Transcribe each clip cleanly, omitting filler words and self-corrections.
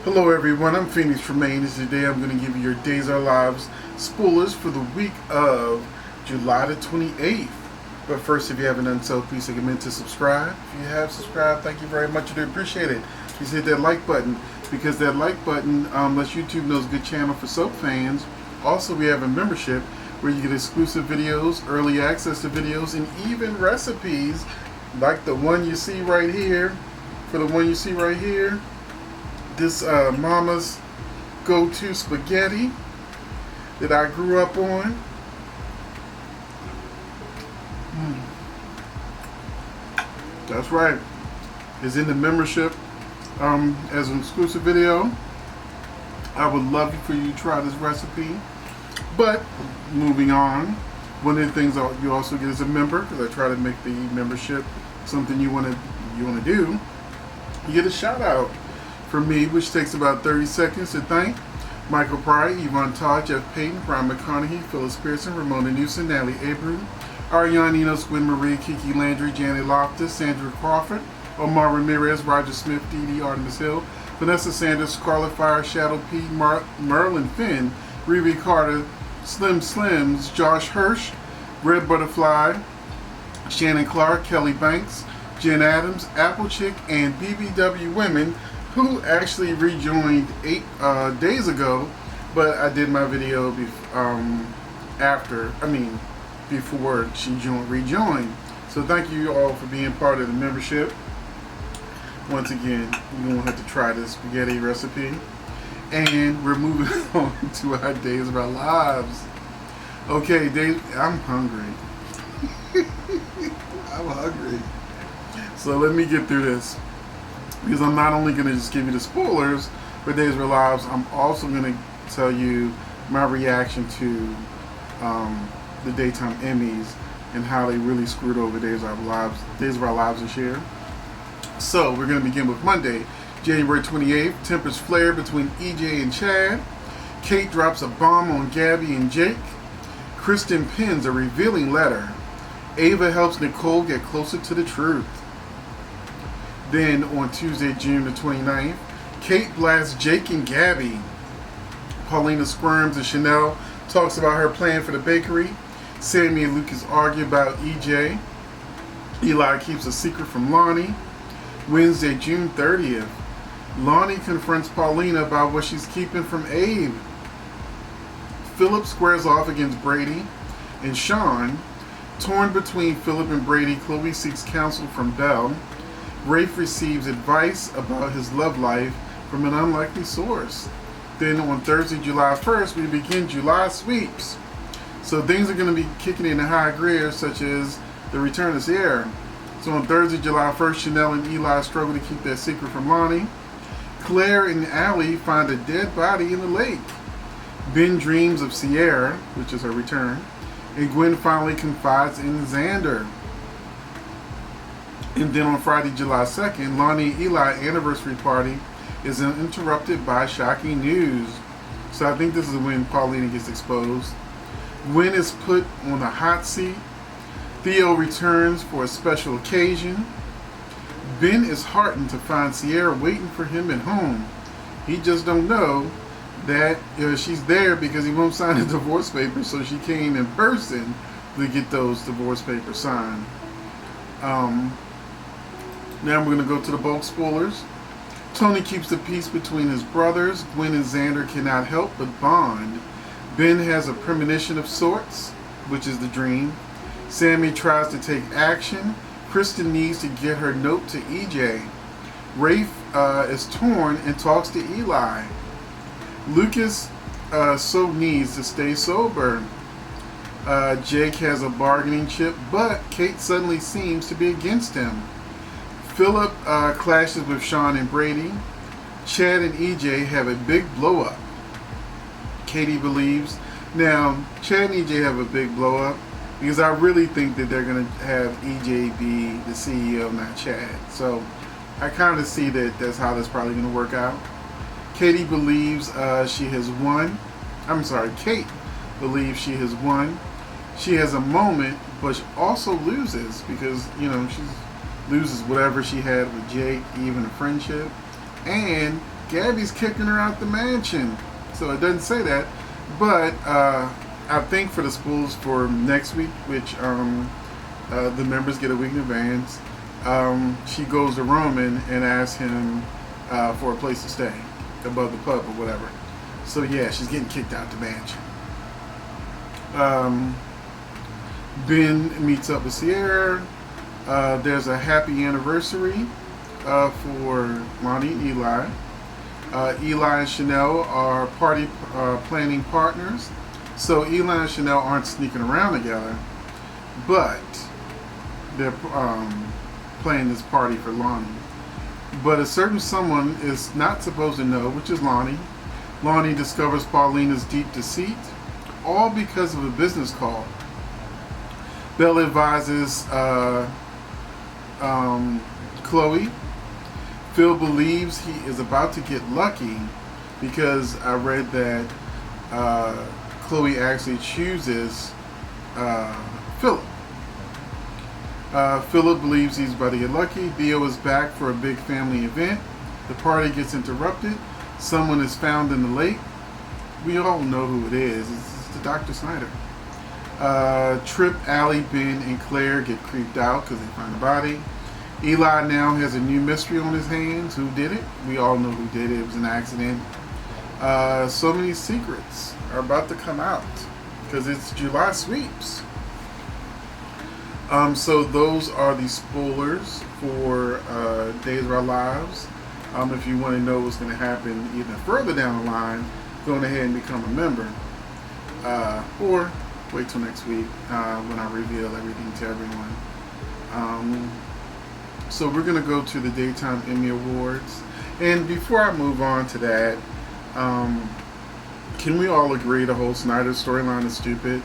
Hello everyone, I'm Tremayne, and today I'm going to give you your Days of Our Lives spoilers for the week of July the 28th. But first, if you haven't done so, please take a minute to subscribe. If you have subscribed, thank you very much. I do appreciate it. Please hit that like button, because that like button lets YouTube know it's a good channel for soap fans. Also, we have a membership where you get exclusive videos, early access to videos, and even recipes like the one you see right here. For the one you see right here, this Mama's Go-To Spaghetti that I grew up on. That's right. It's in the membership as an exclusive video. I would love for you to try this recipe. But moving on, one of the things you also get as a member, because I try to make the membership something you want to do, you get a shout out from me, which takes about 30 seconds to thank Michael Pryor, Yvonne Todd, Jeff Payton, Brian McConaughey, Phyllis Pearson, Ramona Newsom, Natalie Abram, Ariane Enos, Gwen Marie, Kiki Landry, Janet Loftus, Sandra Crawford, Omar Ramirez, Roger Smith, Dee Dee, Artemis Hill, Vanessa Sanders, Scarlet Fire, Shadow P, Merlin Finn, Riri Carter, Slim Slims, Josh Hirsch, Red Butterfly, Shannon Clark, Kelly Banks, Jen Adams, Apple Chick, and BBW Women, who actually rejoined 8 days ago, but I did my video before she rejoined. So thank you all for being part of the membership. Once again, you're going to have to try this spaghetti recipe. And we're moving on to our Days of Our Lives. Okay, I'm hungry. I'm hungry. So let me get through this, because I'm not only going to just give you the spoilers for Days of Our Lives, I'm also going to tell you my reaction to the daytime Emmys and how they really screwed over Days of Our Lives this year. So we're going to begin with Monday, January 28th. Tempers flare between EJ and Chad. Kate drops a bomb on Gabby and Jake. Kristen pens a revealing letter. Ava helps Nicole get closer to the truth. Then on Tuesday, June the 29th, Kate blasts Jake and Gabby. Paulina squirms and Chanel talks about her plan for the bakery. Sammy and Lucas argue about EJ. Eli keeps a secret from Lonnie. Wednesday, June 30th, Lonnie confronts Paulina about what she's keeping from Abe. Philip squares off against Brady and Sean. Torn between Philip and Brady, Chloe seeks counsel from Belle. Rafe receives advice about his love life from an unlikely source. Then on Thursday, July 1st, we begin July sweeps. So things are going to be kicking into high gear, such as the return of Sierra. So on Thursday, July 1st, Chanel and Eli struggle to keep their secret from Lonnie. Claire and Allie find a dead body in the lake. Ben dreams of Sierra, which is her return. And Gwen finally confides in Xander. And then on Friday, July 2nd, Lonnie and Eli anniversary party is interrupted by shocking news. So I think this is when Paulina gets exposed. Gwen is put on the hot seat. Theo returns for a special occasion. Ben is heartened to find Sierra waiting for him at home. He just don't know that she's there because he won't sign the divorce papers, so she came in person to get those divorce papers signed. Now we're going to go to the bulk spoilers. Tony keeps the peace between his brothers. Gwen and Xander cannot help but bond. Ben has a premonition of sorts, which is the dream. Sammy tries to take action. Kristen needs to get her note to EJ. Rafe is torn and talks to Eli. Lucas so needs to stay sober. Jake has a bargaining chip, but Kate suddenly seems to be against him. Philip clashes with Sean and Brady. Chad and EJ have a big blow up. Katie believes. Now, Chad and EJ have a big blow up because I really think that they're going to have EJ be the CEO, not Chad. So I kind of see that that's how that's probably going to work out. Katie believes she has won. Kate believes she has won. She has a moment, but she also loses because, she loses whatever she had with Jake, even a friendship. And Gabby's kicking her out the mansion. So it doesn't say that, but I think for the spoilers for next week, which the members get a week in advance, she goes to Roman and asks him for a place to stay above the pub or whatever. So yeah, she's getting kicked out the mansion. Ben meets up with Sierra. There's a happy anniversary for Lonnie and Eli. Eli and Chanel are party planning partners. So Eli and Chanel aren't sneaking around together, but they're playing this party for Lonnie. But a certain someone is not supposed to know, which is Lonnie. Lonnie discovers Paulina's deep deceit, all because of a business call. Belle advises Chloe. Phil believes he is about to get lucky because I read that Chloe actually chooses Philip. Philip believes he's about to get lucky. Theo is back for a big family event. The party gets interrupted. Someone is found in the lake. We all know who it is. It's the Dr. Snyder. Trip, Allie, Ben, and Claire get creeped out because they find the body. Eli now has a new mystery on his hands. Who did it? We all know who did it. It was an accident. So many secrets are about to come out because it's July sweeps. So those are the spoilers for Days of Our Lives. If you want to know what's going to happen even further down the line, go ahead and become a member. Or wait till next week when I reveal everything to everyone. So we're going to go to the Daytime Emmy Awards. And before I move on to that, can we all agree the whole Snyder storyline is stupid?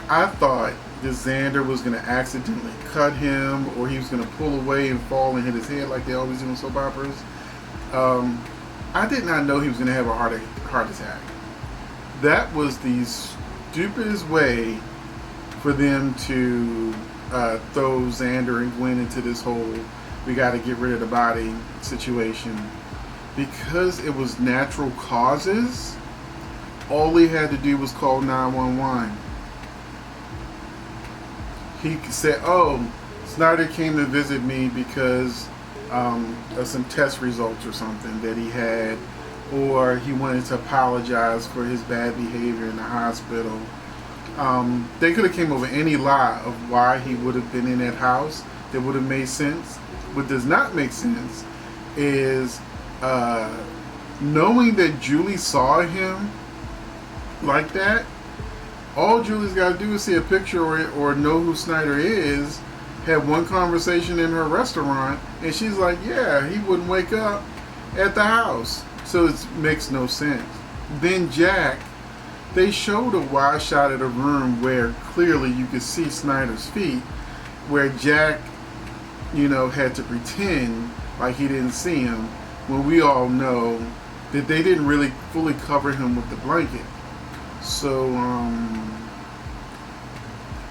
I thought that Xander was going to accidentally cut him, or he was going to pull away and fall and hit his head like they always do in soap operas. I did not know he was going to have a heart attack. That was the stupidest way for them to throw Xander and Gwen into this whole we got to get rid of the body situation. Because it was natural causes, all he had to do was call 911. He said, oh, Snyder came to visit me because of some test results or something that he had, or he wanted to apologize for his bad behavior in the hospital. They could have came over any lie of why he would have been in that house that would have made sense. What does not make sense is knowing that Julie saw him like that. All Julie's got to do is see a picture or know who Snyder is, have one conversation in her restaurant, and she's like, yeah, he wouldn't wake up at the house. So it makes no sense. Then Jack, they showed a wide shot of a room where clearly you could see Snyder's feet, where Jack, had to pretend like he didn't see him, when we all know that they didn't really fully cover him with the blanket. So,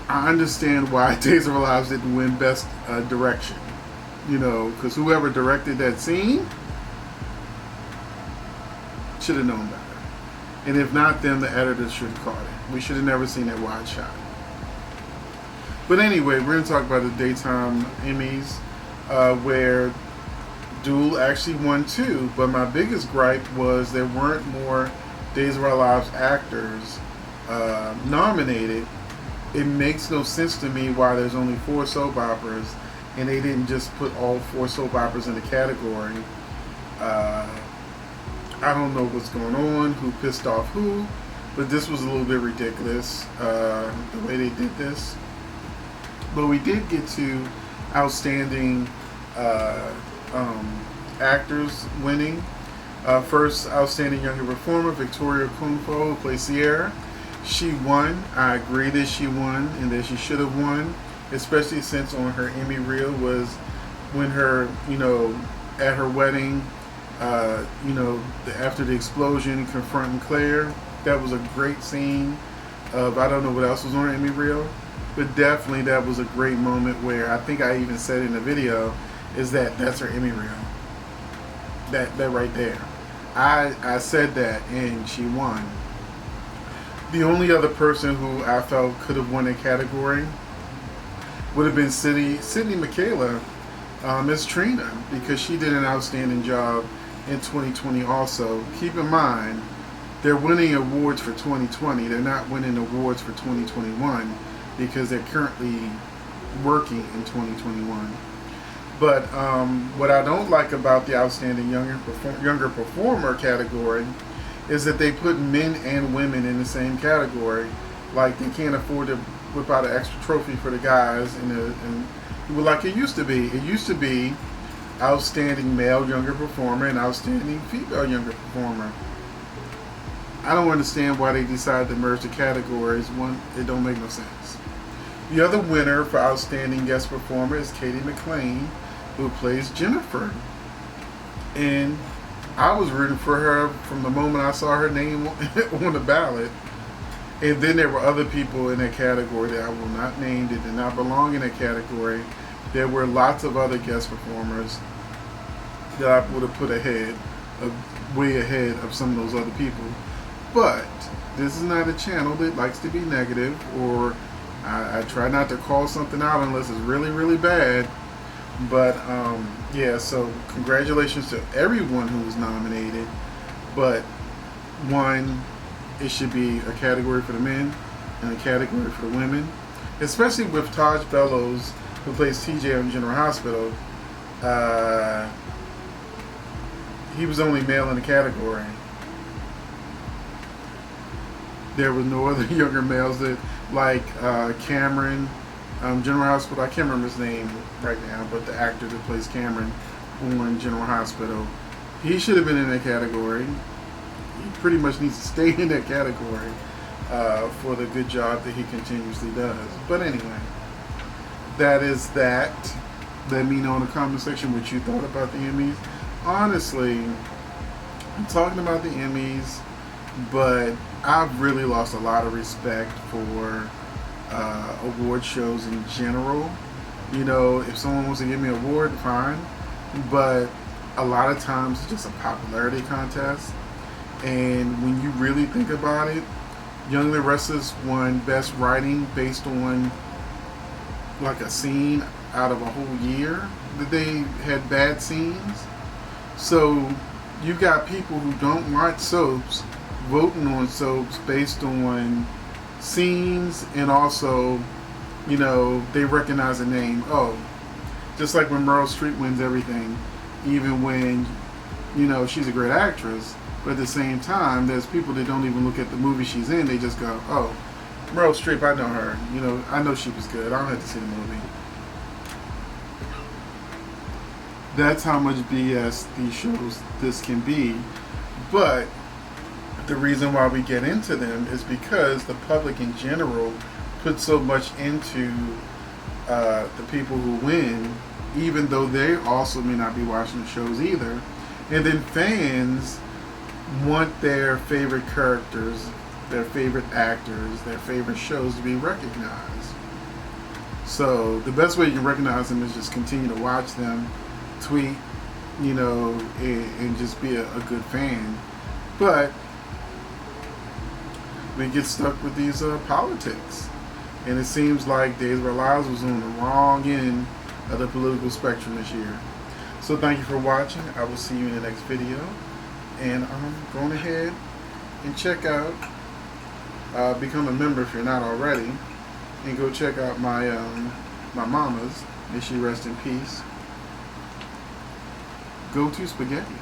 I understand why Days of Our Lives didn't win Best Direction. Because whoever directed that scene should have known better. And if not them, the editors should have caught it. We should have never seen that wide shot. But anyway, we're going to talk about the Daytime Emmys, where Dool actually won 2. But my biggest gripe was there weren't more Days of Our Lives actors nominated. It makes no sense to me why there's only 4 soap operas and they didn't just put all 4 soap operas in the category. I don't know what's going on, who pissed off who, but this was a little bit ridiculous, the way they did this. But we did get to outstanding actors winning. First, outstanding younger performer, Victoria Kunfo, who plays Sierra. She won. I agree that she won and that she should have won, especially since on her Emmy reel was when her, at her wedding, after the explosion, confronting Claire. That was a great scene. I don't know what else was on her Emmy reel, but definitely that was a great moment where I think I even said in the video is that's her Emmy reel. That right there. I said that, and she won. The only other person who I felt could have won a category would have been Sydney Michaela, Miss Trina, because she did an outstanding job in 2020 also. Keep in mind, they're winning awards for 2020. They're not winning awards for 2021 because they're currently working in 2021. But what I don't like about the outstanding younger performer category is that they put men and women in the same category. Like they can't afford to whip out an extra trophy for the guys, and like it used to be. It used to be outstanding male younger performer and outstanding female younger performer. I don't understand why they decided to merge the categories. One, it don't make no sense. The other winner for outstanding guest performer is Katie McLean, who plays Jennifer, and I was rooting for her from the moment I saw her name on the ballot. And then there were other people in that category that I will not name that did not belong in that category. There were lots of other guest performers that I would have put way ahead of some of those other people. But this is not a channel that likes to be negative, or I try not to call something out unless it's really, really bad. But yeah, so congratulations to everyone who was nominated. But one, it should be a category for the men and a category for the women, especially with Taj Bellows, who plays TJ on General Hospital. He was only male in the category. There were no other younger males that, like Cameron, General Hospital. I can't remember his name right now, but the actor that plays Cameron on General Hospital, he should have been in that category. He pretty much needs to stay in that category for the good job that he continuously does. But anyway, that is that. Let me know in the comment section what you thought about the Emmys. Honestly, I'm talking about the Emmys, but I've really lost a lot of respect for award shows in general. You know, if someone wants to give me an award, fine. But a lot of times it's just a popularity contest. And when you really think about it, Young the Restless won Best Writing based on like a scene out of a whole year that they had bad scenes. So you've got people who don't watch soaps voting on soaps based on scenes, and also, you know, they recognize a name. Oh, just like when Meryl Streep wins everything, even when, you know, she's a great actress. But at the same time, there's people that don't even look at the movie she's in. They just go, oh, Meryl Streep, I know her. You know, I know she was good. I don't have to see the movie. That's how much BS these shows this can be. But the reason why we get into them is because the public in general put so much into the people who win, even though they also may not be watching the shows either. And then fans want their favorite characters, their favorite actors, their favorite shows to be recognized. So the best way you can recognize them is just continue to watch them, tweet, you know, and just be a good fan. But we get stuck with these politics. And it seems like Days of Our Lives was on the wrong end of the political spectrum this year. So thank you for watching. I will see you in the next video. And go on ahead and check out, become a member if you're not already, and go check out my my mama's, may she rest in peace, Go To Spaghetti.